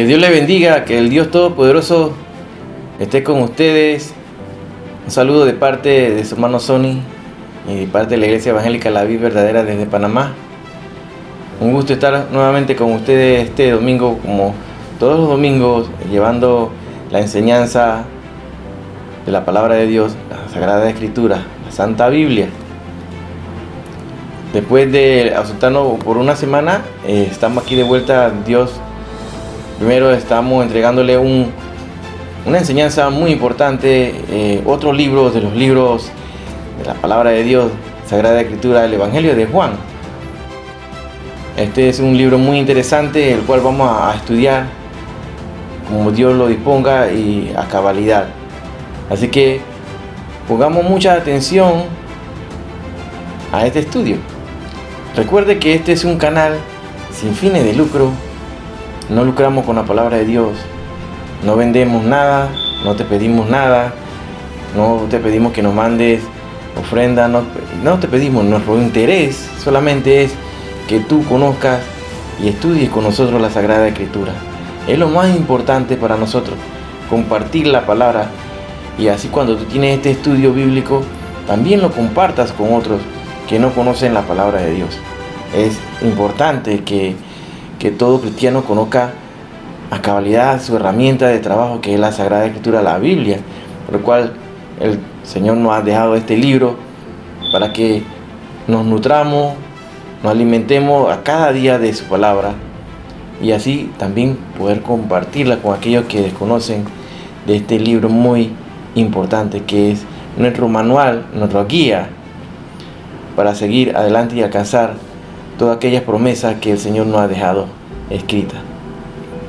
Que Dios le bendiga, que el Dios Todopoderoso esté con ustedes. Un saludo de parte de su hermano Sonny y de parte de la Iglesia Evangélica La Vid Verdadera desde Panamá. Un gusto estar nuevamente con ustedes este domingo, como todos los domingos, llevando la enseñanza de la Palabra de Dios, la Sagrada Escritura, la Santa Biblia. Después de ausentarnos por una semana, estamos aquí de vuelta. Dios, primero estamos entregándole una enseñanza muy importante, otro libro de los libros de la Palabra de Dios, Sagrada Escritura, el Evangelio de Juan. Este es un libro muy interesante, el cual vamos a estudiar como Dios lo disponga y a cabalidad. Así que pongamos mucha atención a este estudio. Recuerde que este es un canal sin fines de lucro. No lucramos con la palabra de Dios. No vendemos nada, no te pedimos nada, no te pedimos que nos mandes ofrenda, no te pedimos. Nuestro interés solamente es que tú conozcas y estudies con nosotros la Sagrada Escritura. Es lo más importante para nosotros, compartir la palabra, y así cuando tú tienes este estudio bíblico, también lo compartas con otros que no conocen la palabra de Dios. Es importante que todo cristiano conozca a cabalidad su herramienta de trabajo, que es la Sagrada Escritura, la Biblia, por lo cual el Señor nos ha dejado este libro para que nos nutramos, nos alimentemos a cada día de su palabra, y así también poder compartirla con aquellos que desconocen de este libro muy importante, que es nuestro manual, nuestra guía para seguir adelante y alcanzar todas aquellas promesas que el Señor nos ha dejado escritas.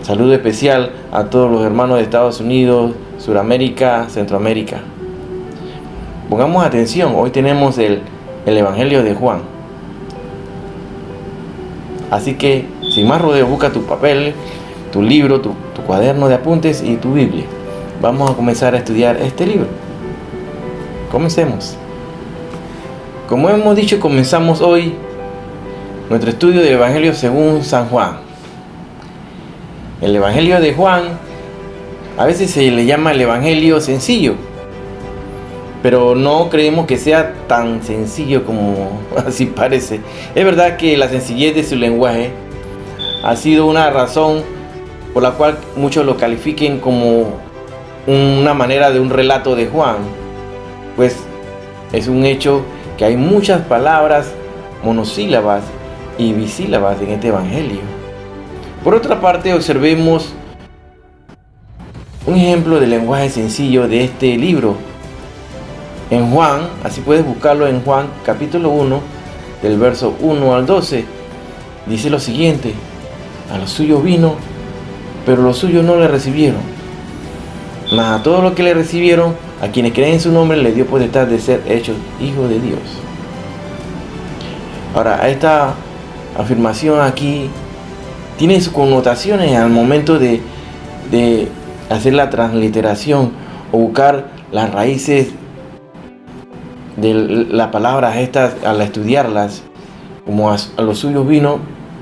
Saludo especial a todos los hermanos de Estados Unidos, Suramérica, Centroamérica. Pongamos atención, hoy tenemos el Evangelio de Juan. Así que, sin más rodeo, busca tu papel, tu libro, tu cuaderno de apuntes y tu Biblia. Vamos a comenzar a estudiar este libro. Comencemos. Como hemos dicho, comenzamos hoy nuestro estudio del Evangelio según San Juan. El Evangelio de Juan a veces se le llama el Evangelio sencillo, pero no creemos que sea tan sencillo como así parece. Es verdad que la sencillez de su lenguaje ha sido una razón por la cual muchos lo califiquen como una manera de un relato de Juan, pues es un hecho que hay muchas palabras monosílabas y bisílabas en este Evangelio. Por otra parte, observemos un ejemplo de lenguaje sencillo de este libro. En Juan, así puedes buscarlo en Juan capítulo 1, del verso 1 al 12, dice lo siguiente: a los suyos vino, pero los suyos no le recibieron. Mas a todos los que le recibieron, a quienes creen en su nombre, le dio potestad de ser hechos hijos de Dios. Ahora, esta afirmación aquí tiene sus connotaciones al momento de hacer la transliteración o buscar las raíces de las palabras estas al estudiarlas, como a los suyos vino,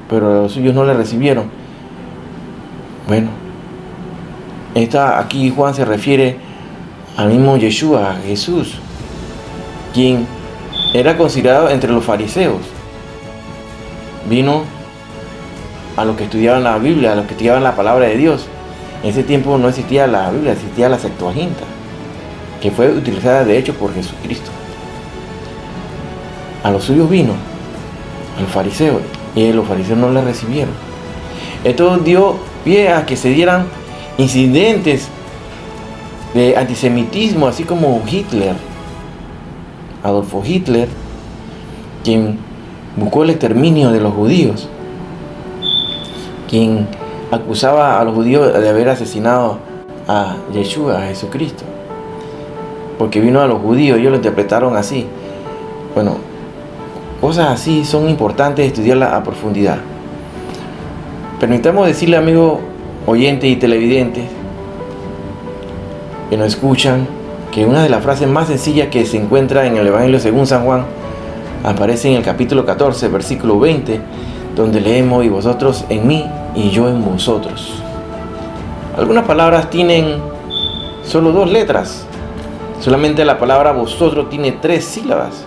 pero a los suyos no le recibieron. Bueno, aquí Juan se refiere al mismo Yeshua, a Jesús, quien era considerado entre los fariseos. Vino a los que estudiaban la Biblia, a los que estudiaban la palabra de Dios. En ese tiempo no existía la Biblia, existía la Septuaginta, que fue utilizada de hecho por Jesucristo. A los suyos vino, a los fariseos, y los fariseos no le recibieron. Esto dio pie a que se dieran incidentes de antisemitismo, así como Hitler, Adolfo Hitler, quien buscó el exterminio de los judíos, quien acusaba a los judíos de haber asesinado a Yeshua, a Jesucristo, porque vino a los judíos. Ellos lo interpretaron así. Bueno, cosas así son importantes estudiarlas a profundidad. Permitamos decirle, amigo oyente y televidente que nos escuchan, que una de las frases más sencillas que se encuentra en el Evangelio según San Juan aparece en el capítulo 14, versículo 20, donde leemos: y vosotros en mí y yo en vosotros. Algunas palabras tienen solo 2 letras. Solamente la palabra vosotros tiene 3 sílabas.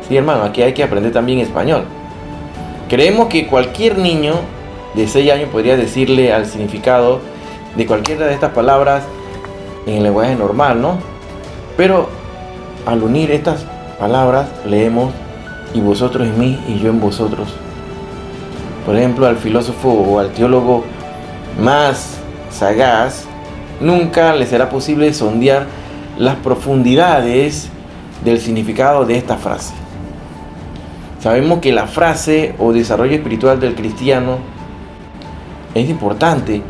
Sí, hermano, aquí hay que aprender también español. Creemos que cualquier niño de 6 años podría decirle al significado de cualquiera de estas palabras en el lenguaje normal, ¿no? Pero al unir estas palabras leemos y vosotros en mí y yo en vosotros. Por ejemplo, al filósofo o al teólogo más sagaz nunca le será posible sondear las profundidades del significado de esta frase. Sabemos que la frase o desarrollo espiritual del cristiano es importante.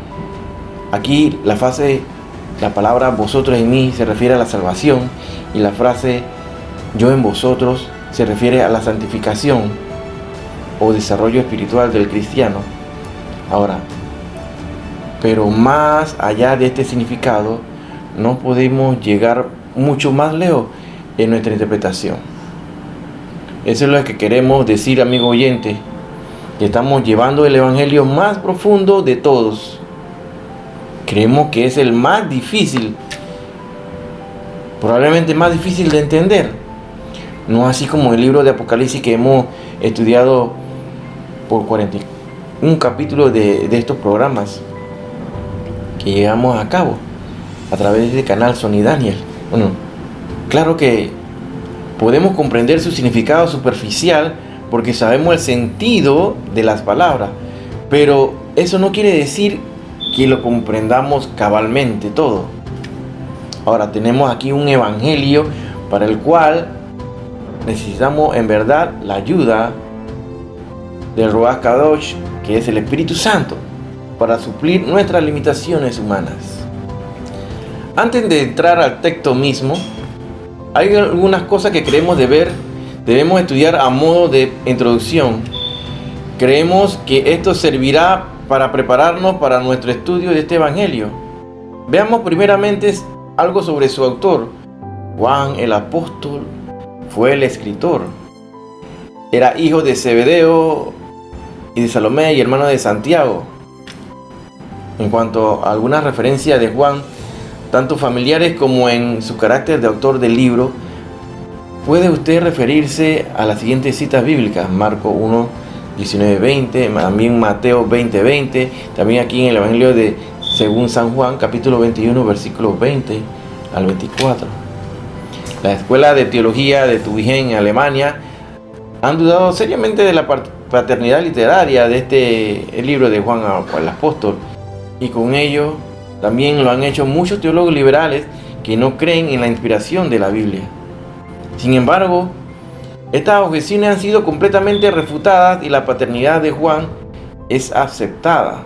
Aquí la palabra vosotros en mí se refiere a la salvación y la frase yo en vosotros se refiere a la santificación o desarrollo espiritual del cristiano. Ahora, pero más allá de este significado, no podemos llegar mucho más lejos en nuestra interpretación. Eso es lo que queremos decir, amigo oyente, que estamos llevando el evangelio más profundo de todos. Creemos que es el más difícil, probablemente más difícil de entender. No así como el libro de Apocalipsis que hemos estudiado por 41 capítulos de estos programas que llevamos a cabo a través del canal Sony Daniel. Bueno, claro que podemos comprender su significado superficial porque sabemos el sentido de las palabras, pero eso no quiere decir que lo comprendamos cabalmente todo. Ahora tenemos aquí un evangelio para el cual necesitamos en verdad la ayuda del Ruach Kadosh, que es el Espíritu Santo, para suplir nuestras limitaciones humanas. Antes de entrar al texto mismo, hay algunas cosas que debemos estudiar a modo de introducción. Creemos que esto servirá para prepararnos para nuestro estudio de este evangelio. Veamos primeramente algo sobre su autor. Juan el apóstol fue el escritor. Era hijo de Zebedeo y de Salomé y hermano de Santiago. En cuanto a algunas referencias de Juan, tanto familiares como en su carácter de autor del libro, puede usted referirse a las siguientes citas bíblicas: Marcos 1, 19, 20, también Mateo 20, 20, también aquí en el Evangelio de según San Juan, capítulo 21, versículos 20 al 24. La Escuela de Teología de Tübingen en Alemania han dudado seriamente de la paternidad literaria de este libro de Juan el apóstol, y con ello también lo han hecho muchos teólogos liberales que no creen en la inspiración de la Biblia. Sin embargo, estas objeciones han sido completamente refutadas y la paternidad de Juan es aceptada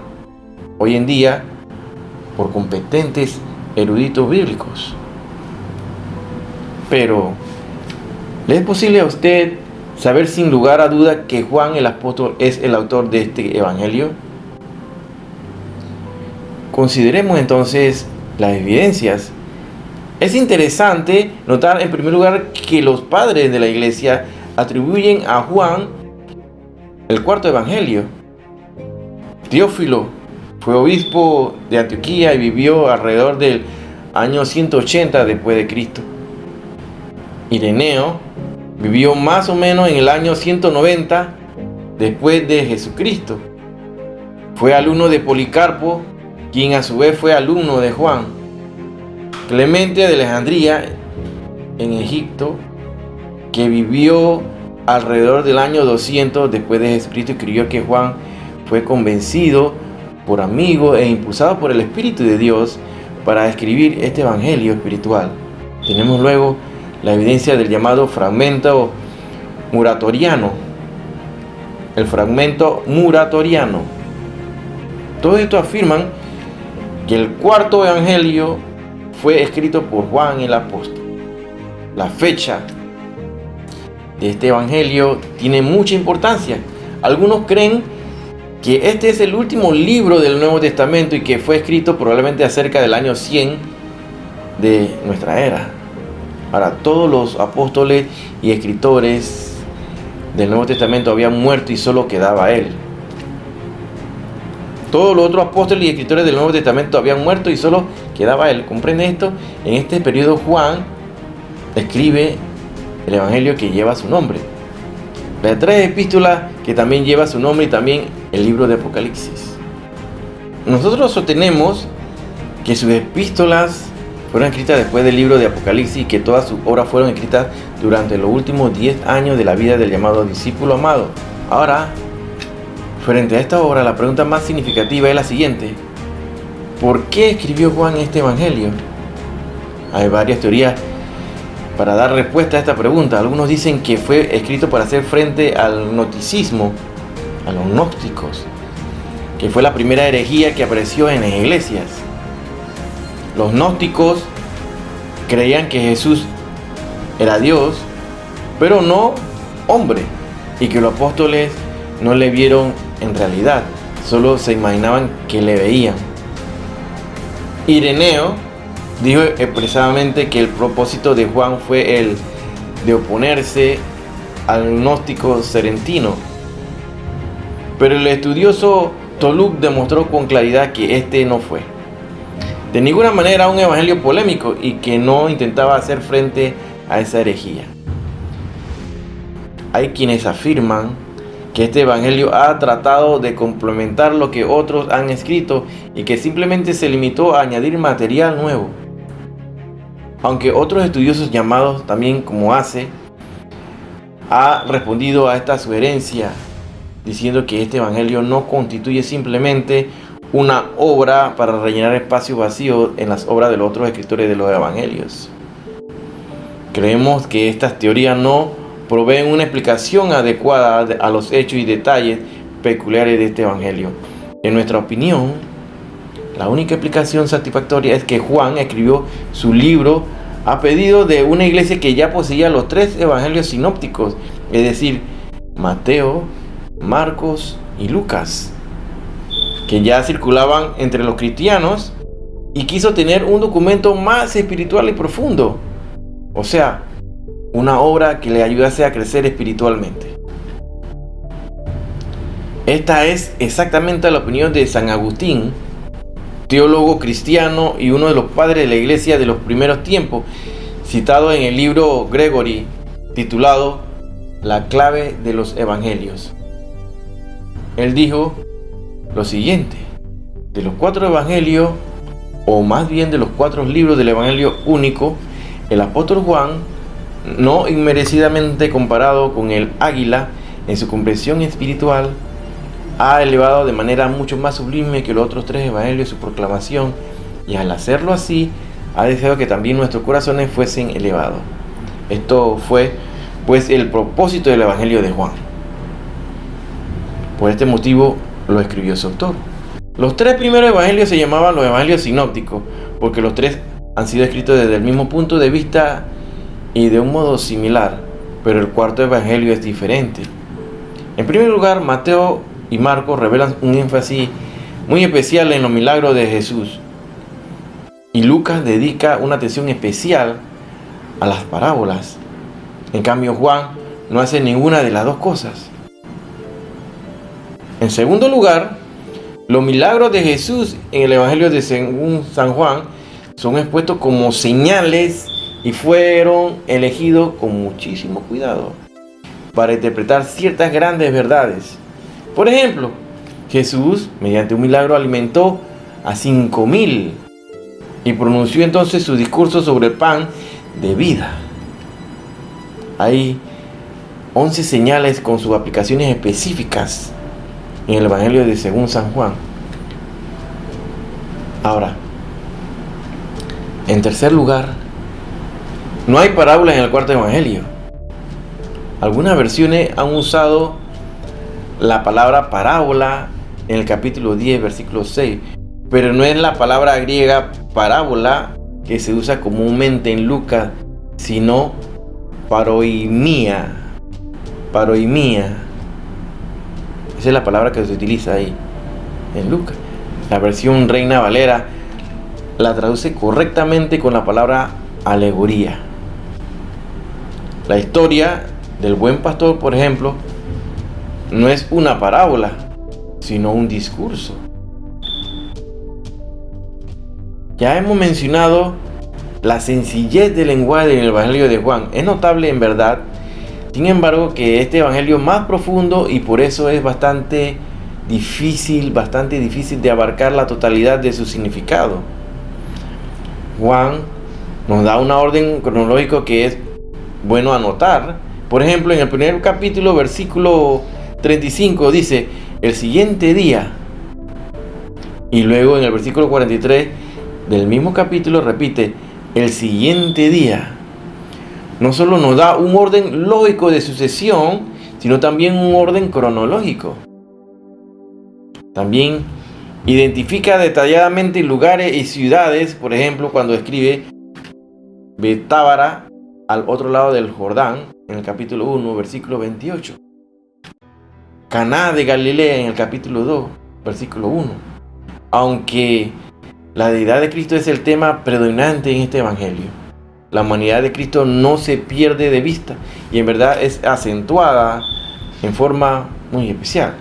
hoy en día por competentes eruditos bíblicos. Pero, ¿le es posible a usted saber sin lugar a duda que Juan el apóstol es el autor de este evangelio? Consideremos entonces las evidencias. Es interesante notar en primer lugar que los padres de la iglesia atribuyen a Juan el cuarto evangelio. Teófilo fue obispo de Antioquía y vivió alrededor del año 180 después de Cristo. Ireneo vivió más o menos en el año 190 después de Jesucristo. Fue alumno de Policarpo, quien a su vez fue alumno de Juan. Clemente de Alejandría, en Egipto, que vivió alrededor del año 200 después de Jesucristo, escribió que Juan fue convencido por amigos e impulsado por el Espíritu de Dios para escribir este evangelio espiritual. Tenemos luego la evidencia del llamado fragmento muratoriano. El fragmento muratoriano. Todo esto afirman que el cuarto evangelio fue escrito por Juan el apóstol. La fecha de este evangelio tiene mucha importancia. Algunos creen que este es el último libro del Nuevo Testamento y que fue escrito probablemente acerca del año 100 de nuestra era. Ahora, todos los apóstoles y escritores del Nuevo Testamento habían muerto y solo quedaba él. Todos los otros apóstoles y escritores del Nuevo Testamento habían muerto y solo quedaba él. ¿Comprende esto? En este periodo Juan escribe el evangelio que lleva su nombre. Las 3 epístolas que también lleva su nombre y también el libro de Apocalipsis. Nosotros sostenemos que sus epístolas fueron escritas después del libro de Apocalipsis y que todas sus obras fueron escritas durante los últimos 10 años de la vida del llamado discípulo amado. Ahora, frente a esta obra, la pregunta más significativa es la siguiente: ¿por qué escribió Juan este evangelio? Hay varias teorías para dar respuesta a esta pregunta. Algunos dicen que fue escrito para hacer frente al gnosticismo, a los gnósticos, que fue la primera herejía que apareció en las iglesias. Los gnósticos creían que Jesús era Dios, pero no hombre, y que los apóstoles no le vieron en realidad, solo se imaginaban que le veían. Ireneo dijo expresamente que el propósito de Juan fue el de oponerse al gnóstico serentino, pero el estudioso Toluc demostró con claridad que este no fue de ninguna manera un evangelio polémico y que no intentaba hacer frente a esa herejía. Hay quienes afirman que este evangelio ha tratado de complementar lo que otros han escrito y que simplemente se limitó a añadir material nuevo. Aunque otros estudiosos llamados también como Hace ha respondido a esta sugerencia diciendo que este evangelio no constituye simplemente una obra para rellenar espacios vacíos en las obras de los otros escritores de los evangelios. Creemos que estas teorías no proveen una explicación adecuada a los hechos y detalles peculiares de este evangelio. En nuestra opinión, la única explicación satisfactoria es que Juan escribió su libro a pedido de una iglesia que ya poseía los 3 evangelios sinópticos, es decir, Mateo, Marcos y Lucas, que ya circulaban entre los cristianos, y quiso tener un documento más espiritual y profundo, o sea, una obra que le ayudase a crecer espiritualmente. Esta es exactamente la opinión de San Agustín, teólogo cristiano y uno de los padres de la iglesia de los primeros tiempos, citado en el libro Gregory, titulado La clave de los evangelios. Él dijo lo siguiente: de los 4 evangelios, o más bien de los 4 libros del evangelio único, el apóstol Juan, no inmerecidamente comparado con el águila en su comprensión espiritual, ha elevado de manera mucho más sublime que los otros 3 evangelios su proclamación, y al hacerlo así, ha deseado que también nuestros corazones fuesen elevados. Esto fue, pues, el propósito del evangelio de Juan. Por este motivo lo escribió su autor. Los 3 primeros evangelios se llamaban los evangelios sinópticos, porque los 3 han sido escritos desde el mismo punto de vista y de un modo similar, pero el 4º evangelio es diferente. En primer lugar, Mateo y Marcos revelan un énfasis muy especial en los milagros de Jesús, y Lucas dedica una atención especial a las parábolas. En cambio, Juan no hace ninguna de las 2 cosas. En segundo lugar, los milagros de Jesús en el evangelio de según San Juan son expuestos como señales y fueron elegidos con muchísimo cuidado para interpretar ciertas grandes verdades. Por ejemplo, Jesús, mediante un milagro, alimentó a 5,000 y pronunció entonces su discurso sobre el pan de vida. Hay 11 señales con sus aplicaciones específicas en el evangelio de según San Juan. Ahora, en tercer lugar, no hay parábolas en el 4º evangelio. Algunas versiones han usado la palabra parábola en el capítulo 10, versículo 6, pero no es la palabra griega parábola que se usa comúnmente en Lucas, sino paroimía. Paroimía. Esa es la palabra que se utiliza ahí en Lucas. La versión Reina Valera la traduce correctamente con la palabra alegoría. La historia del buen pastor, por ejemplo, no es una parábola, sino un discurso. Ya hemos mencionado la sencillez del lenguaje del Evangelio de Juan. Es notable en verdad, sin embargo, que este Evangelio es más profundo y por eso es bastante difícil de abarcar la totalidad de su significado. Juan nos da una orden cronológica que es bueno anotar. Por ejemplo, en el primer capítulo, versículo 35, dice, el siguiente día. Y luego en el versículo 43 del mismo capítulo repite, el siguiente día. No solo nos da un orden lógico de sucesión, sino también un orden cronológico. También identifica detalladamente lugares y ciudades, por ejemplo, cuando escribe Betábara al otro lado del Jordán, en el capítulo 1, versículo 28. Caná de Galilea en el capítulo 2, versículo 1. Aunque la deidad de Cristo es el tema predominante en este evangelio, la humanidad de Cristo no se pierde de vista y en verdad es acentuada en forma muy especial.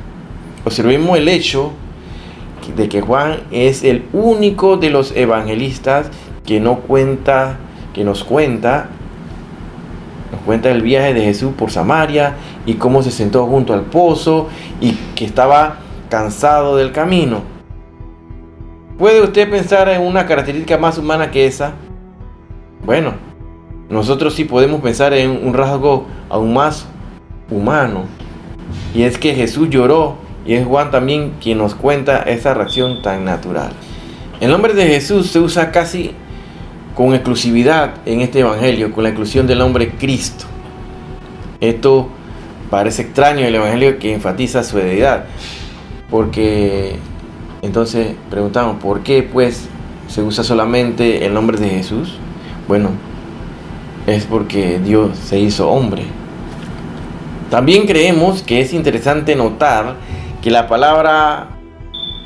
Observemos el hecho de que Juan es el único de los evangelistas que nos cuenta el viaje de Jesús por Samaria y cómo se sentó junto al pozo y que estaba cansado del camino. ¿Puede usted pensar en una característica más humana que esa? Bueno, nosotros sí podemos pensar en un rasgo aún más humano, y es que Jesús lloró, y es Juan también quien nos cuenta esa reacción tan natural. El nombre de Jesús se usa casi con exclusividad en este evangelio, con la inclusión del nombre Cristo. Esto parece extraño en el evangelio que enfatiza su deidad, porque entonces preguntamos, ¿por qué pues se usa solamente el nombre de Jesús? Bueno, es porque Dios se hizo hombre. También creemos que es interesante notar que la palabra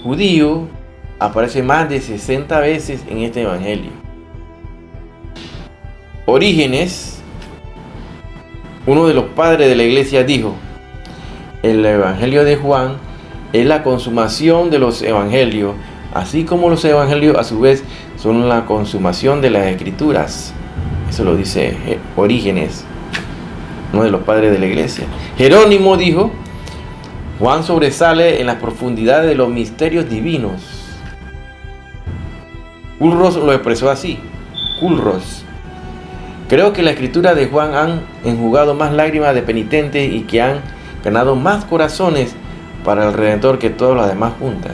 judío aparece más de 60 veces en este evangelio. Orígenes, uno de los padres de la iglesia, dijo: el evangelio de Juan es la consumación de los evangelios, así como los evangelios a su vez son la consumación de las escrituras. Eso lo dice Orígenes, uno de los padres de la iglesia. Jerónimo dijo: Juan sobresale en las profundidades de los misterios divinos. Culros lo expresó así. Culros: creo que la escritura de Juan han enjugado más lágrimas de penitentes y que han ganado más corazones para el Redentor que todas las demás juntas.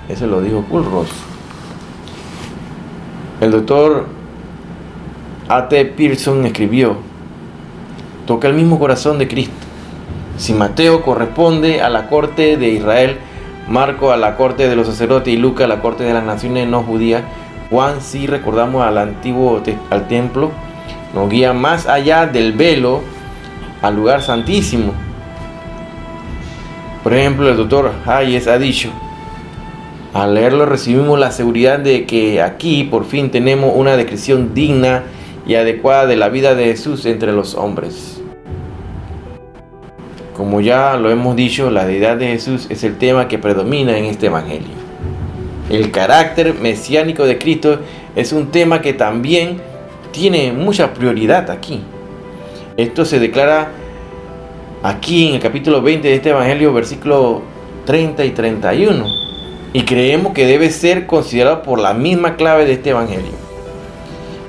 Eso lo dijo Culros. El doctor A.T. Pierson escribió: toca el mismo corazón de Cristo. Si Mateo corresponde a la corte de Israel, Marco a la corte de los sacerdotes y Lucas a la corte de las naciones no judías, Juan, si recordamos al templo, nos guía más allá del velo al lugar santísimo. Por ejemplo, el doctor Hayes ha dicho: al leerlo recibimos la seguridad de que aquí por fin tenemos una descripción digna y adecuada de la vida de Jesús entre los hombres. Como ya lo hemos dicho, la deidad de Jesús es el tema que predomina en este evangelio. El carácter mesiánico de Cristo es un tema que también tiene mucha prioridad aquí. Esto se declara aquí en el capítulo 20 de este evangelio, versículos 30 y 31. Y creemos que debe ser considerado por la misma clave de este evangelio.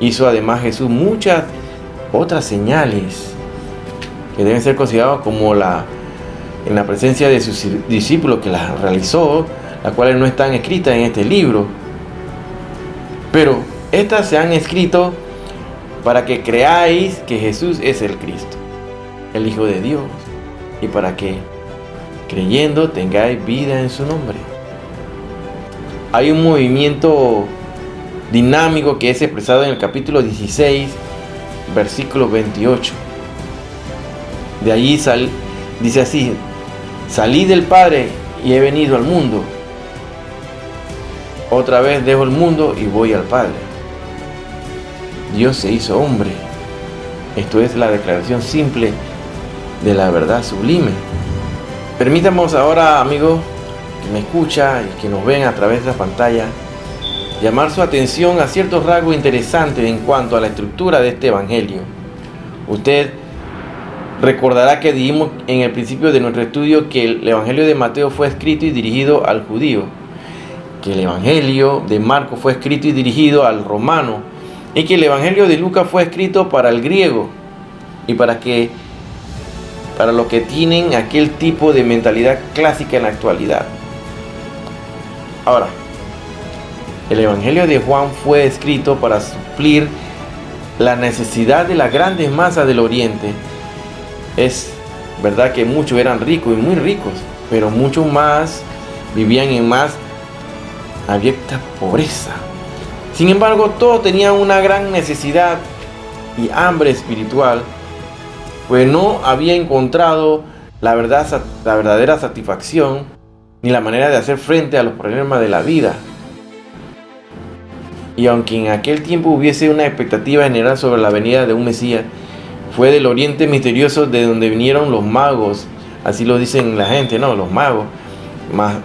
Hizo además Jesús muchas otras señales que deben ser consideradas como en la presencia de sus discípulos que las realizó, las cuales no están escritas en este libro. Pero estas se han escrito para que creáis que Jesús es el Cristo, el Hijo de Dios, y para que, creyendo, tengáis vida en su nombre. Hay un movimiento dinámico que es expresado en el capítulo 16, versículo 28. De allí dice así: salí del Padre y he venido al mundo. Otra vez dejo el mundo y voy al Padre. Dios se hizo hombre. Esto es la declaración simple de la verdad sublime. Permítamos ahora, amigos, que me escucha y que nos ven a través de la pantalla, llamar su atención a ciertos rasgos interesantes en cuanto a la estructura de este evangelio. Usted recordará que dijimos en el principio de nuestro estudio que el evangelio de Mateo fue escrito y dirigido al judío, que el evangelio de Marcos fue escrito y dirigido al romano, y que el evangelio de Lucas fue escrito para el griego y para los que tienen aquel tipo de mentalidad clásica en la actualidad. Ahora, el evangelio de Juan fue escrito para suplir la necesidad de las grandes masas del oriente. Es verdad que muchos eran ricos y muy ricos, pero muchos más vivían en más abyecta pobreza. Sin embargo, todos tenían una gran necesidad y hambre espiritual, pues no había encontrado la verdadera satisfacción ni la manera de hacer frente a los problemas de la vida. Y aunque en aquel tiempo hubiese una expectativa general sobre la venida de un Mesías, fue del oriente misterioso de donde vinieron los magos. Así lo dicen la gente, ¿no? Los magos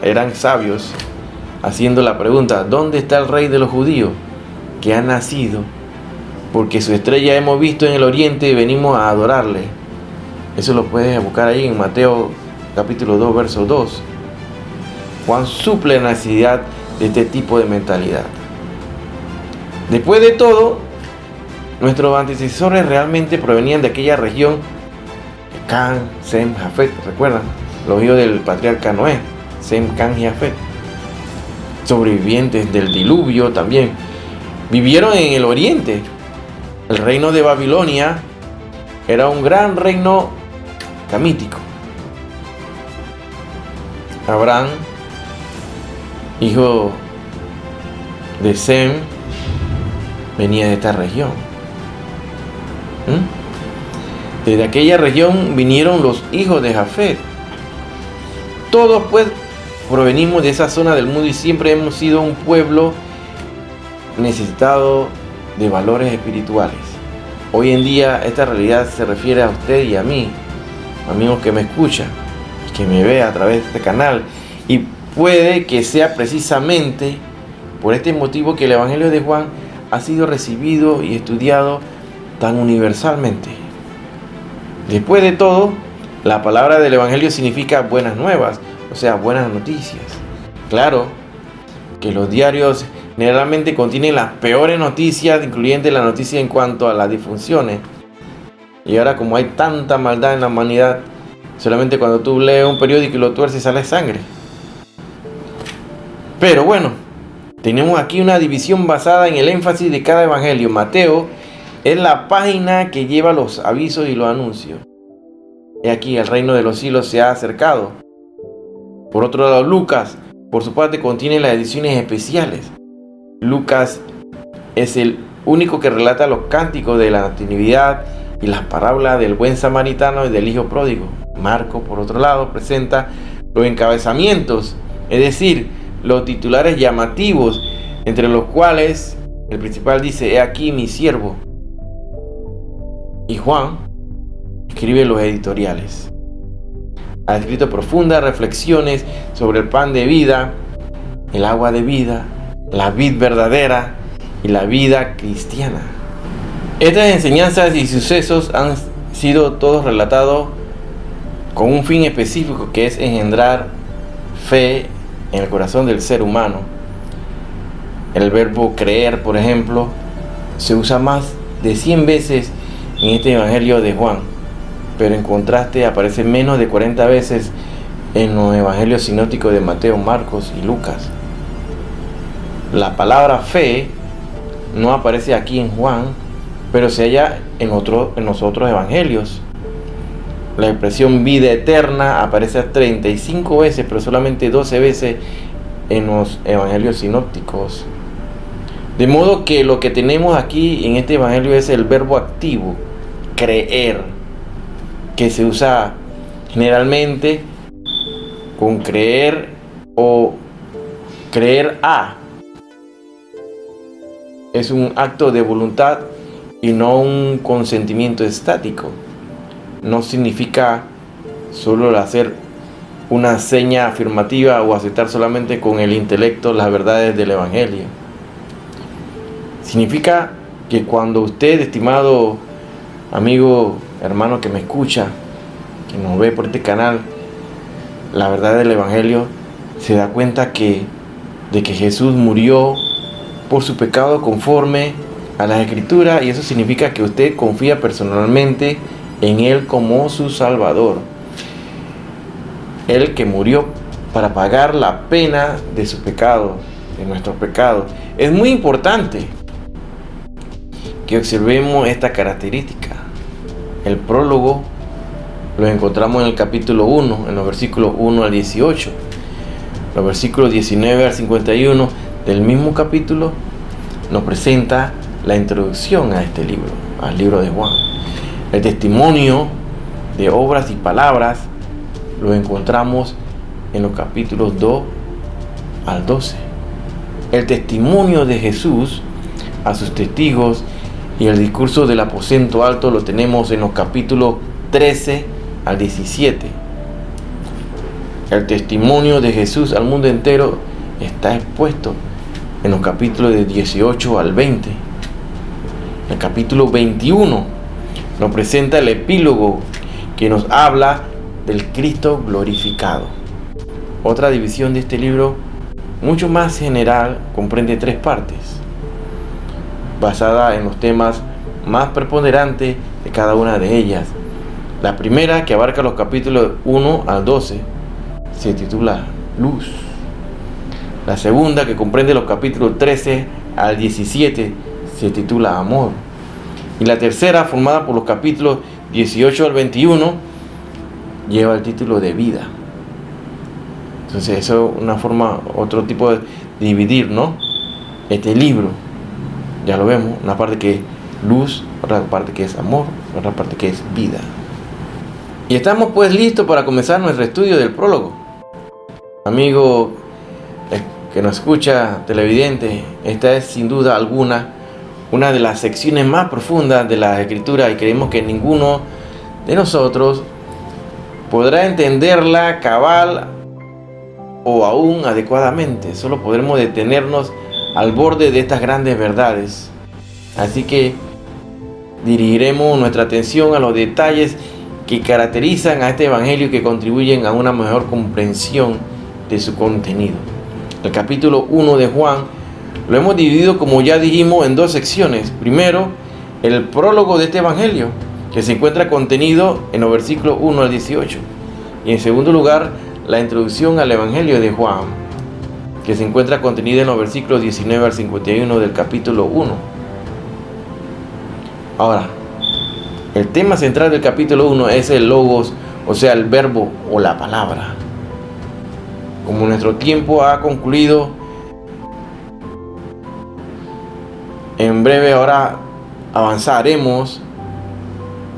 eran sabios, haciendo la pregunta: ¿dónde está el rey de los judíos que ha nacido? Porque su estrella hemos visto en el oriente y venimos a adorarle. Eso lo puedes buscar ahí en Mateo capítulo 2, verso 2. Juan suple la necesidad de este tipo de mentalidad. Después de todo, nuestros antecesores realmente provenían de aquella región, Can, Sem, Jafet, ¿recuerdan? Los hijos del patriarca Noé, Sem, Can y Jafet. Sobrevivientes del diluvio también. Vivieron en el oriente. El reino de Babilonia era un gran reino camítico. Abraham, hijo de Sem, venía de esta región. Desde aquella región vinieron los hijos de Jafet. Todos pues provenimos de esa zona del mundo y siempre hemos sido un pueblo necesitado de valores espirituales. Hoy en día esta realidad se refiere a usted y a mí, amigos que me escuchan, que me ve a través de este canal, y puede que sea precisamente por este motivo que el evangelio de Juan ha sido recibido y estudiado tan universalmente. Después de todo, la palabra del evangelio significa buenas nuevas, o sea, buenas noticias. Claro que los diarios generalmente contienen las peores noticias, incluyendo la noticia en cuanto a las disfunciones. Y ahora, como hay tanta maldad en la humanidad, solamente cuando tú lees un periódico y lo tuerces sale sangre. Pero bueno, tenemos aquí una división basada en el énfasis de cada evangelio. Mateo es la página que lleva los avisos y los anuncios. He aquí, el reino de los cielos se ha acercado. Por otro lado, Lucas, por su parte, contiene las ediciones especiales. Lucas es el único que relata los cánticos de la natividad y las parábolas del buen samaritano y del hijo pródigo. Marcos, por otro lado, presenta los encabezamientos, es decir, los titulares llamativos, entre los cuales el principal dice: he aquí mi siervo. Y Juan escribe los editoriales. Ha escrito profundas reflexiones sobre el pan de vida, el agua de vida, la vid verdadera y la vida cristiana. Estas enseñanzas y sucesos han sido todos relatados con un fin específico, que es engendrar fe en el corazón del ser humano. El verbo creer, por ejemplo, se usa más de 100 veces en este evangelio de Juan, pero en contraste aparece menos de 40 veces en los evangelios sinópticos de Mateo, Marcos y Lucas. La palabra fe no aparece aquí en Juan, pero se halla en los otros evangelios. La expresión vida eterna aparece 35 veces, pero solamente 12 veces en los evangelios sinópticos. De modo que lo que tenemos aquí en este evangelio es el verbo activo, creer, que se usa generalmente con creer o creer a. Es un acto de voluntad y no un consentimiento estático. No significa solo hacer una seña afirmativa o aceptar solamente con el intelecto las verdades del evangelio. Significa que cuando usted, estimado amigo, hermano que me escucha, que nos ve por este canal, la verdad del Evangelio, se da cuenta de que Jesús murió por su pecado conforme a las Escrituras, y eso significa que usted confía personalmente en Él como su Salvador. Él que murió para pagar la pena de su pecado, de nuestros pecados. Es muy importante que observemos esta característica. El prólogo lo encontramos en el capítulo 1, en los versículos 1 al 18. Los versículos 19 al 51 del mismo capítulo nos presenta la introducción a este libro, al libro de Juan. El testimonio de obras y palabras lo encontramos en los capítulos 2 al 12. El testimonio de Jesús a sus testigos y el discurso del aposento alto lo tenemos en los capítulos 13 al 17. El testimonio de Jesús al mundo entero está expuesto en los capítulos de 18 al 20. El capítulo 21 nos presenta el epílogo que nos habla del Cristo glorificado. Otra división de este libro, mucho más general, comprende 3 partes, basada en los temas más preponderantes de cada una de ellas. La primera, que abarca los capítulos 1 al 12, se titula Luz. La segunda, que comprende los capítulos 13 al 17, se titula Amor. Y la tercera, formada por los capítulos 18 al 21, lleva el título de Vida. Entonces eso es una forma, otro tipo de dividir, ¿no?, este libro. Ya lo vemos, una parte que es luz, otra parte que es amor, otra parte que es vida. Y estamos pues listos para comenzar nuestro estudio del prólogo. Amigo que nos escucha, televidente, esta es sin duda alguna una de las secciones más profundas de la Escritura, y creemos que ninguno de nosotros podrá entenderla cabal o aún adecuadamente. Solo podremos detenernos al borde de estas grandes verdades. Así que dirigiremos nuestra atención a los detalles que caracterizan a este evangelio y que contribuyen a una mejor comprensión de su contenido. El capítulo 1 de Juan lo hemos dividido, como ya dijimos, en 2 secciones. Primero, el prólogo de este evangelio, que se encuentra contenido en los versículos 1 al 18. Y en segundo lugar, la introducción al evangelio de Juan, que se encuentra contenida en los versículos 19 al 51 del capítulo 1. Ahora, el tema central del capítulo 1 es el logos, o sea, el verbo o la palabra. Como nuestro tiempo ha concluido, en breve ahora avanzaremos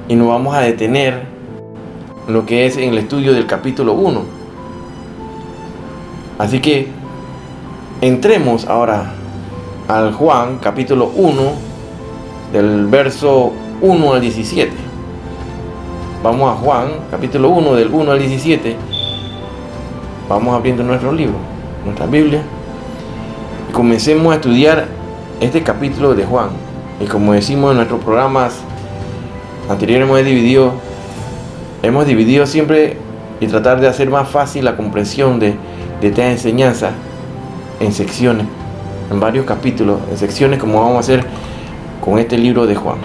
y nos vamos a detener en lo que es en el estudio del capítulo 1. Así que entremos ahora al Juan capítulo 1, del verso 1 al 17. Vamos a Juan capítulo 1, del 1 al 17. Vamos abriendo nuestro libro, nuestra Biblia, y comencemos a estudiar este capítulo de Juan. Y como decimos en nuestros programas anteriores, hemos dividido siempre y tratar de hacer más fácil la comprensión de esta enseñanza en secciones, en varios capítulos, en secciones, como vamos a hacer con este libro de Juan.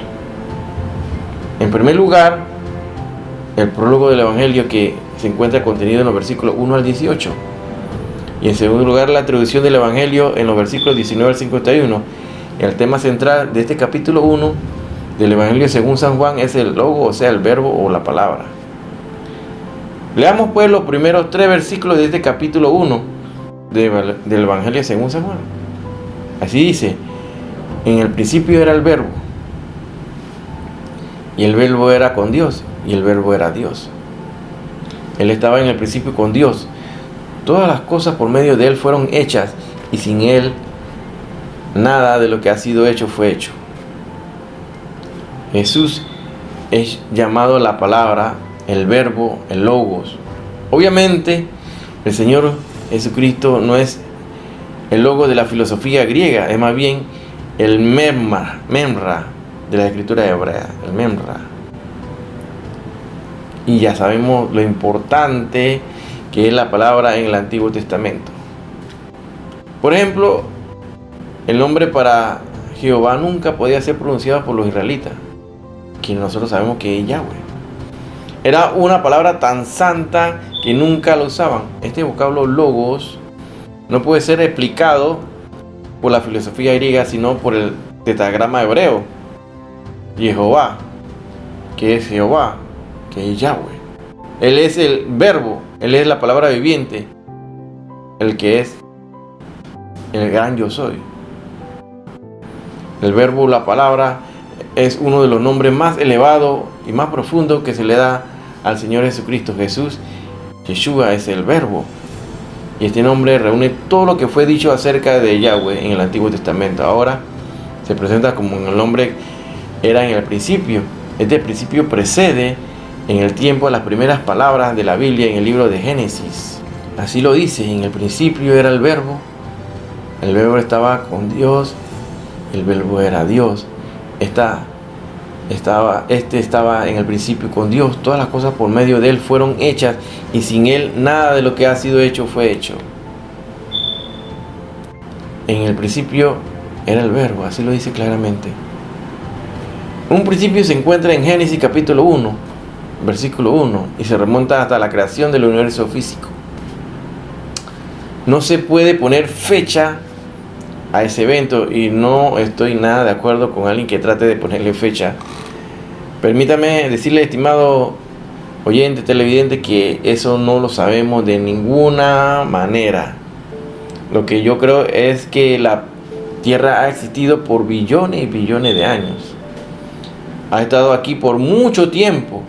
En primer lugar, el prólogo del evangelio, que se encuentra contenido en los versículos 1 al 18. Y en segundo lugar, la introducción del evangelio en los versículos 19 al 51. El tema central de este capítulo 1 del evangelio según San Juan es el logo, o sea, el verbo o la palabra. Leamos pues los primeros 3 versículos de este capítulo 1 del evangelio según San Juan. Así dice: en el principio era el verbo, y el verbo era con Dios, y el verbo era Dios. Él estaba en el principio con Dios. Todas las cosas por medio de Él fueron hechas, y sin Él nada de lo que ha sido hecho fue hecho. Jesús es llamado la palabra, el verbo, el logos. Obviamente, el Señor Jesucristo no es el logo de la filosofía griega, es más bien el memra de la escritura hebrea, el memra. Y ya sabemos lo importante que es la palabra en el Antiguo Testamento. Por ejemplo, el nombre para Jehová nunca podía ser pronunciado por los israelitas, que nosotros sabemos que es Yahweh. Era una palabra tan santa que nunca lo usaban. Este vocablo logos no puede ser explicado por la filosofía griega, sino por el tetragrama hebreo. Jehová, que es Jehová, que es Yahweh. Él es el verbo, Él es la palabra viviente, el que es el gran yo soy. El verbo, la palabra, es uno de los nombres más elevados y más profundos que se le da al Señor Jesucristo. Jesús, Yeshua, es el verbo. Y este nombre reúne todo lo que fue dicho acerca de Yahweh en el Antiguo Testamento. Ahora se presenta como el nombre era en el principio. Este principio precede en el tiempo las primeras palabras de la Biblia en el libro de Génesis. Así lo dice: en el principio era el verbo estaba con Dios, el verbo era Dios. Estaba en el principio con Dios. Todas las cosas por medio de Él fueron hechas, y sin Él nada de lo que ha sido hecho fue hecho. En el principio era el verbo, así lo dice claramente. Un principio se encuentra en Génesis capítulo 1, versículo 1, y se remonta hasta la creación del universo físico. No se puede poner fecha a ese evento, y no estoy nada de acuerdo con alguien que trate de ponerle fecha. Permítame decirle, estimado oyente, televidente, que eso no lo sabemos de ninguna manera. Lo que yo creo es que la Tierra ha existido por billones y billones de años. Ha estado aquí por mucho tiempo.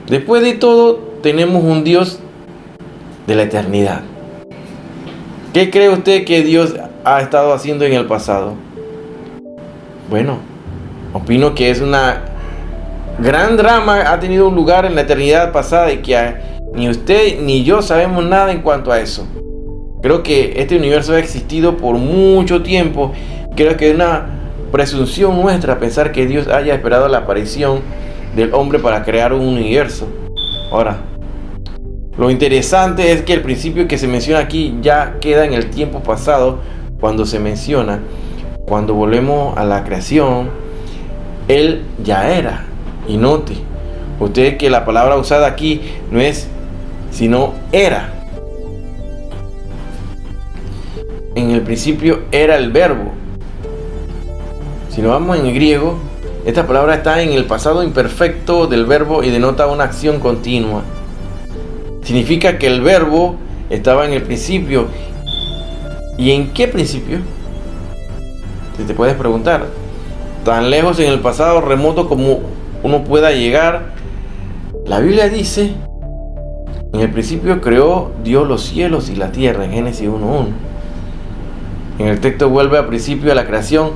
Después de todo, tenemos un Dios de la eternidad. ¿Qué cree usted que Dios ha estado haciendo en el pasado? Bueno, opino que es una gran drama, ha tenido un lugar en la eternidad pasada, y que ni usted ni yo sabemos nada en cuanto a eso. Creo que este universo ha existido por mucho tiempo. Creo que es una presunción nuestra pensar que Dios haya esperado la aparición del hombre para crear un universo. Ahora, lo interesante es que el principio que se menciona aquí ya queda en el tiempo pasado cuando se menciona. Cuando volvemos a la creación, Él ya era. Y note usted que la palabra usada aquí no es sino era. En el principio era el verbo. Si nos vamos en el griego, esta palabra está en el pasado imperfecto del verbo y denota una acción continua. Significa que el verbo estaba en el principio. ¿Y en qué principio? Si te puedes preguntar. Tan lejos en el pasado remoto como uno pueda llegar, la Biblia dice: en el principio creó Dios los cielos y la tierra, en Génesis 1:1. En el texto vuelve al principio de la creación,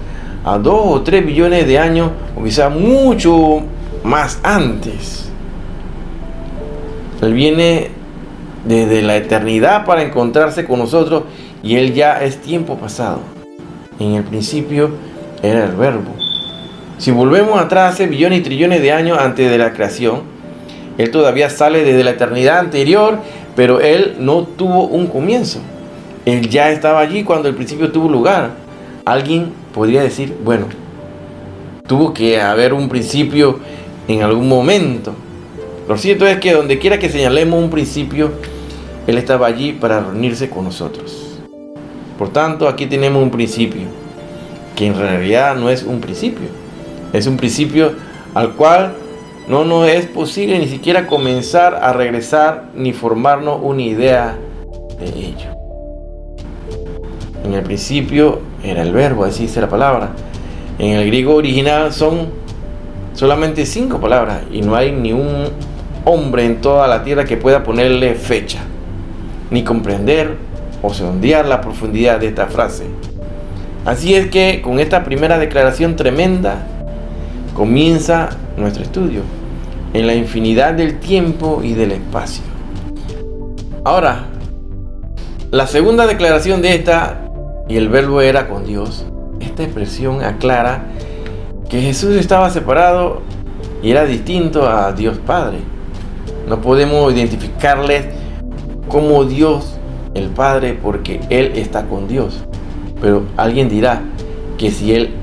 a 2 o 3 billones de años, o quizá mucho más antes. Él viene desde la eternidad para encontrarse con nosotros, y Él ya es tiempo pasado. En el principio era el verbo. Si volvemos atrás hace billones y trillones de años antes de la creación, Él todavía sale desde la eternidad anterior, pero Él no tuvo un comienzo. Él ya estaba allí cuando el principio tuvo lugar. Alguien podría decir, bueno, tuvo que haber un principio en algún momento. Lo cierto es que donde quiera que señalemos un principio, Él estaba allí para reunirse con nosotros. Por tanto, aquí tenemos un principio, que en realidad no es un principio. Es un principio al cual no nos es posible ni siquiera comenzar a regresar ni formarnos una idea de ello. En el principio era el verbo, así dice la palabra. En el griego original son solamente 5 palabras, y no hay ni un hombre en toda la tierra que pueda ponerle fecha, ni comprender o sondear la profundidad de esta frase. Así es que con esta primera declaración tremenda comienza nuestro estudio en la infinidad del tiempo y del espacio. Ahora, la segunda declaración de esta: y el verbo era con Dios, es esta expresión aclara que Jesús estaba separado y era distinto a Dios Padre. No podemos identificarle como Dios el Padre porque Él está con Dios. Pero alguien dirá que si Él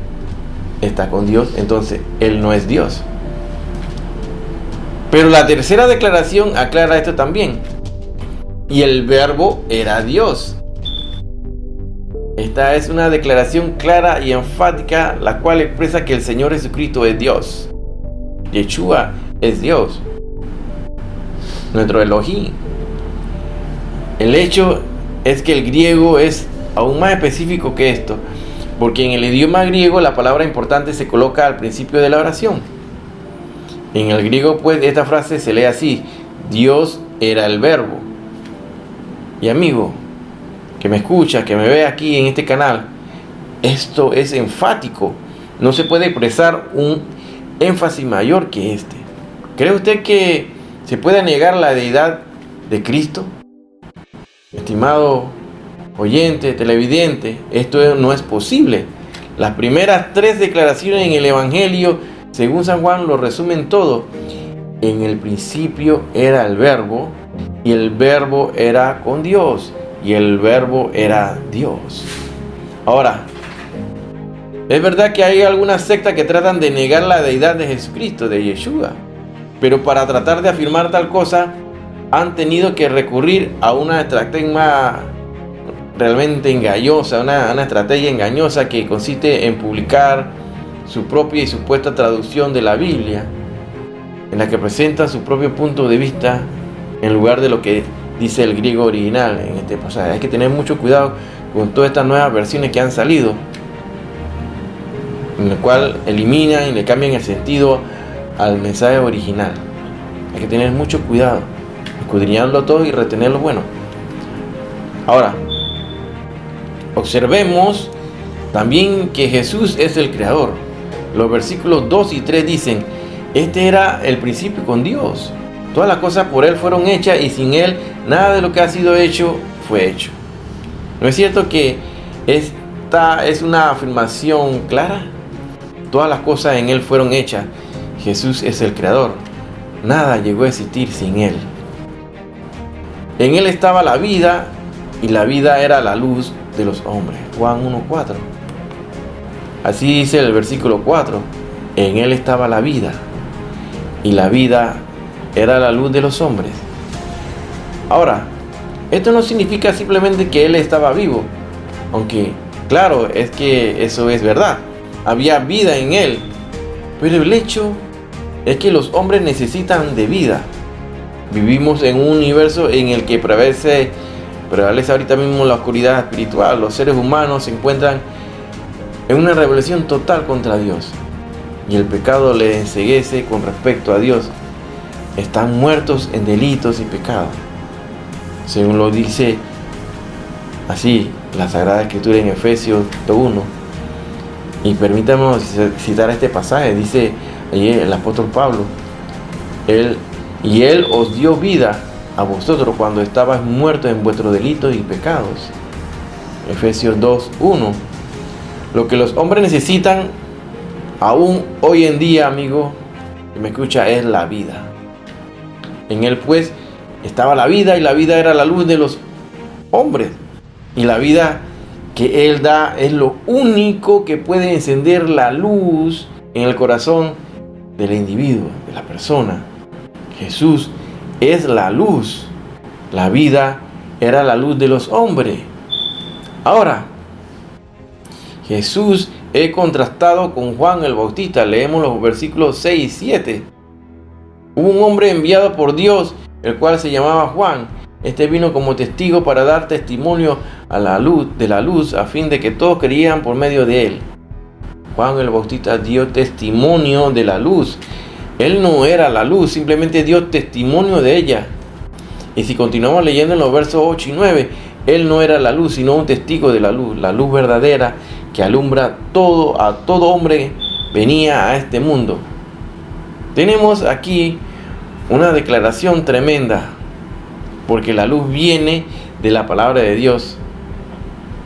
está con Dios, entonces Él no es Dios. Pero la tercera declaración aclara esto también. Y el Verbo era Dios. Esta es una declaración clara y enfática, la cual expresa que el Señor Jesucristo es Dios. Yeshua es Dios, nuestro Elohim. El hecho es que el griego es aún más específico que esto, porque en el idioma griego la palabra importante se coloca al principio de la oración. En el griego, pues, esta frase se lee así: Dios era el Verbo. Y amigo, que me escucha, que me ve aquí en este canal, esto es enfático. No se puede expresar un énfasis mayor que este. ¿Cree usted que se puede negar la deidad de Cristo? Estimado oyente, televidente, esto no es posible. Las primeras 3 declaraciones en el Evangelio, según San Juan, lo resumen todo. En el principio era el Verbo, y el Verbo era con Dios, y el Verbo era Dios. Ahora, es verdad que hay algunas sectas que tratan de negar la deidad de Jesucristo, de Yeshua, pero para tratar de afirmar tal cosa han tenido que recurrir a una estrategia realmente engañosa, una estrategia engañosa que consiste en publicar su propia y supuesta traducción de la Biblia, en la que presentan su propio punto de vista en lugar de lo que dice el griego original en este pasaje. Hay que tener mucho cuidado con todas estas nuevas versiones que han salido, en el cual eliminan y le cambian el sentido al mensaje original. Hay que tener mucho cuidado, escudriñarlo todo y retener lo bueno. Ahora, observemos también que Jesús es el Creador. Los versículos 2 y 3 dicen: este era el principio con Dios. Todas las cosas por Él fueron hechas, y sin Él nada de lo que ha sido hecho fue hecho. ¿No es cierto que esta es una afirmación clara? Todas las cosas en Él fueron hechas. Jesús es el Creador. Nada llegó a existir sin Él. En Él estaba la vida, y la vida era la luz de los hombres. Juan 1:4. Así dice el versículo 4. En Él estaba la vida, y la vida era la luz de los hombres. Ahora, esto no significa simplemente que Él estaba vivo, aunque claro, es que eso es verdad. Había vida en Él, pero el hecho es que los hombres necesitan de vida. Vivimos en un universo en el que prevalece ahorita mismo la oscuridad espiritual. Los seres humanos se encuentran en una rebelión total contra Dios, y el pecado les enceguece con respecto a Dios. Están muertos en delitos y pecados, según lo dice así la Sagrada Escritura en Efesios 1. Y permítanme citar este pasaje. Dice allí el apóstol Pablo: Él os dio vida a vosotros cuando estabais muertos en vuestros delitos y pecados. Efesios 2:1. Lo que los hombres necesitan aún hoy en día, amigo que me escucha, es la vida. En Él pues estaba la vida, y la vida era la luz de los hombres. Y la vida que Él da es lo único que puede encender la luz en el corazón del individuo, de la persona. Jesús es la luz. La vida era la luz de los hombres. Ahora, Jesús es contrastado con Juan el Bautista. Leemos los versículos 6 y 7. Hubo un hombre enviado por Dios, el cual se llamaba Juan. Este vino como testigo para dar testimonio a la luz, de la luz, a fin de que todos creyeran por medio de él. Juan el Bautista dio testimonio de la luz. Él no era la luz, simplemente dio testimonio de ella. Y si continuamos leyendo en los versos 8 y 9, él no era la luz, sino un testigo de la luz verdadera que alumbra a todo hombre venía a este mundo. Tenemos aquí una declaración tremenda, porque la luz viene de la palabra de Dios.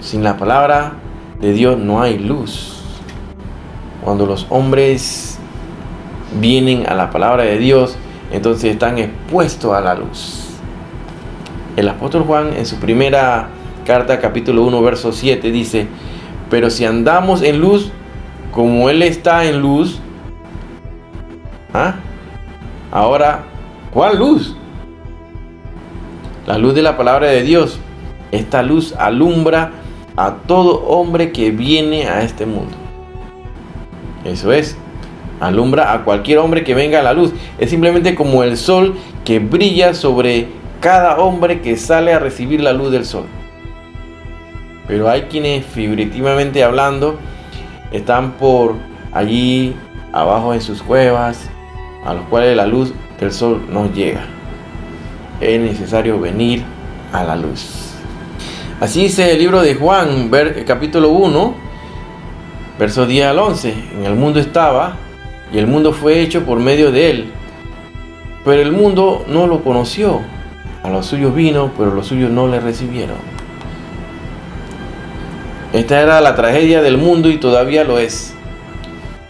Sin la palabra de Dios no hay luz. Cuando los hombres vienen a la palabra de Dios, entonces están expuestos a la luz. El apóstol Juan, en su primera carta, capítulo 1, verso 7, dice: pero si andamos en luz, como Él está en luz. Ahora, ¿cuál luz? La luz de la palabra de Dios. Esta luz alumbra a todo hombre que viene a este mundo. Eso es, alumbra a cualquier hombre que venga a la luz. Es simplemente como el sol que brilla sobre cada hombre que sale a recibir la luz del sol. Pero hay quienes, figurativamente hablando, están por allí abajo en sus cuevas, a los cuales la luz del sol no llega. Es necesario venir a la luz. Así dice el libro de Juan, capítulo 1, versos 10 al 11. En el mundo estaba, y el mundo fue hecho por medio de él, pero el mundo no lo conoció. A los suyos vino, pero los suyos no le recibieron. Esta era la tragedia del mundo y todavía lo es.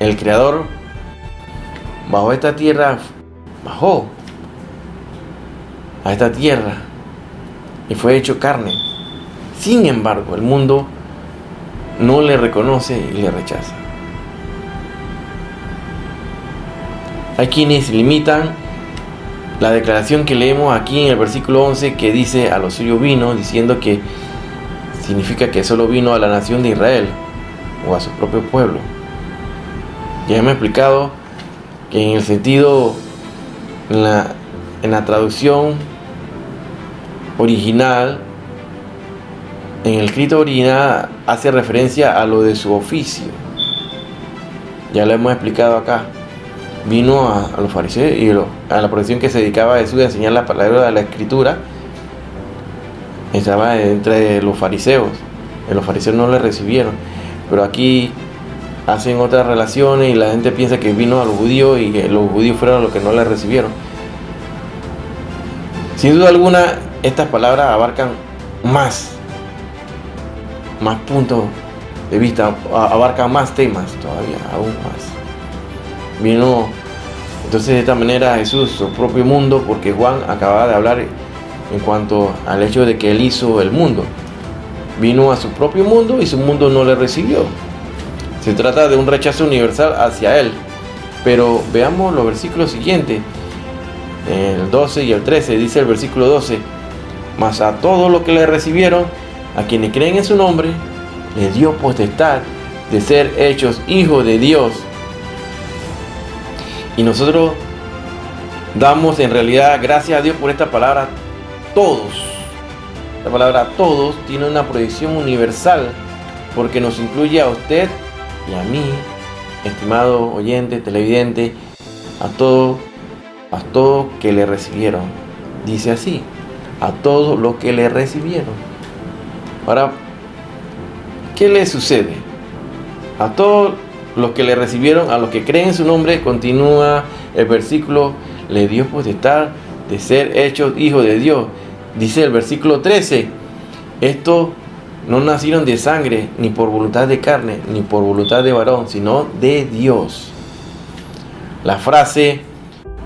El Creador bajó a esta tierra y fue hecho carne. Sin embargo, el mundo no le reconoce y le rechaza. Hay quienes limitan la declaración que leemos aquí en el versículo 11, que dice: a los suyos vino, diciendo que significa que solo vino a la nación de Israel o a su propio pueblo. Ya hemos explicado que en el sentido, en la traducción original, en el escrito original, hace referencia a lo de su oficio. Ya lo hemos explicado acá. Vino a los fariseos y a la profesión que se dedicaba a Jesús de enseñar la palabra de la escritura. Estaba entre los fariseos. Los fariseos no le recibieron. Pero aquí hacen otras relaciones y la gente piensa que vino a los judíos y que los judíos fueron los que no le recibieron. Sin duda alguna, estas palabras abarcan más puntos de vista, abarcan más temas todavía, aún más. Vino entonces de esta manera Jesús, su propio mundo, porque Juan acababa de hablar en cuanto al hecho de que Él hizo el mundo. Vino a su propio mundo y su mundo no le recibió. Se trata de un rechazo universal hacia Él. Pero veamos los versículos siguientes, el 12 y el 13. Dice el versículo 12: mas a todos los que le recibieron, a quienes creen en su nombre, les dio potestad de ser hechos hijos de Dios. Y nosotros damos en realidad gracias a Dios por esta palabra todos. La palabra todos tiene una proyección universal porque nos incluye a usted y a mí, estimado oyente, televidente, a todos que le recibieron. Dice así: a todos los que le recibieron. Ahora, ¿qué le sucede? A todos los que le recibieron, a los que creen en su nombre, continúa el versículo, le dio potestad de ser hechos hijos de Dios. Dice el versículo 13: estos no nacieron de sangre, ni por voluntad de carne, ni por voluntad de varón, sino de Dios. La frase,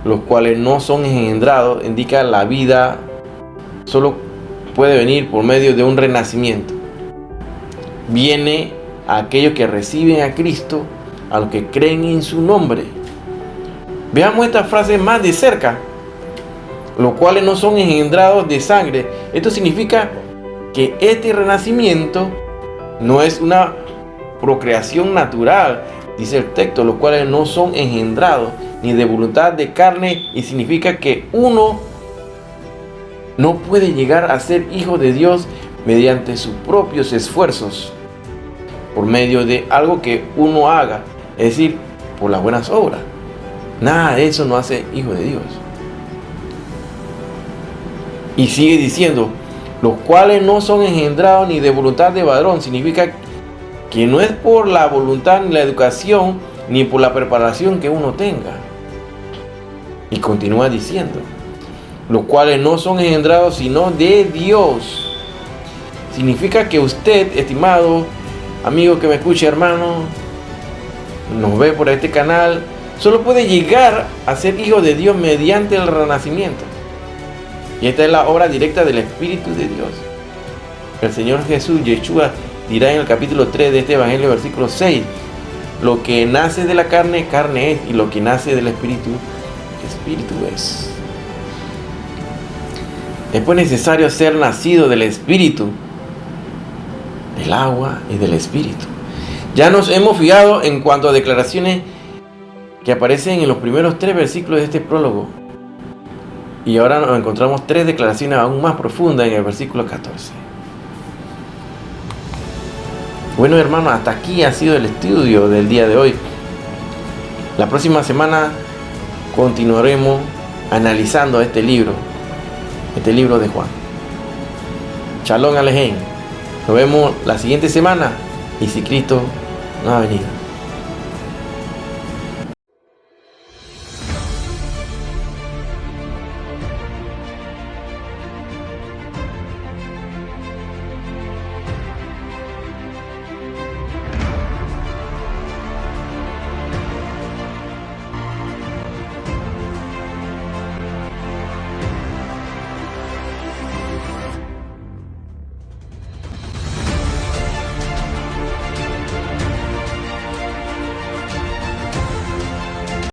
los cuales no son engendrados, indica la vida solo puede venir por medio de un renacimiento. Viene a aquellos que reciben a Cristo, a los que creen en su nombre. Veamos esta frase más de cerca: los cuales no son engendrados de sangre. Esto significa que este renacimiento no es una procreación natural, dice el texto, los cuales no son engendrados ni de voluntad de carne, y significa que uno no puede llegar a ser hijo de Dios mediante sus propios esfuerzos, por medio de algo que uno haga, es decir, por las buenas obras. Nada de eso no hace hijo de Dios. Y sigue diciendo, los cuales no son engendrados ni de voluntad de varón. Significa que no es por la voluntad ni la educación ni por la preparación que uno tenga. Y continúa diciendo, los cuales no son engendrados sino de Dios. Significa que usted, estimado amigo que me escuche, hermano, nos ve por este canal, solo puede llegar a ser hijo de Dios mediante el renacimiento. Y esta es la obra directa del Espíritu de Dios. El Señor Jesús, Yeshua, dirá en el capítulo 3 de este Evangelio, versículo 6, lo que nace de la carne, carne es, y lo que nace del Espíritu, Espíritu es. Es pues necesario ser nacido del Espíritu, del agua y del Espíritu. Ya nos hemos fijado en cuanto a declaraciones que aparecen en los primeros 3 versículos de este prólogo. Y ahora nos encontramos 3 declaraciones aún más profundas en el versículo 14. Bueno, hermanos, hasta aquí ha sido el estudio del día de hoy. La próxima semana continuaremos analizando este libro de Juan. Shalom Alejem. Nos vemos la siguiente semana y si Cristo no ha venido.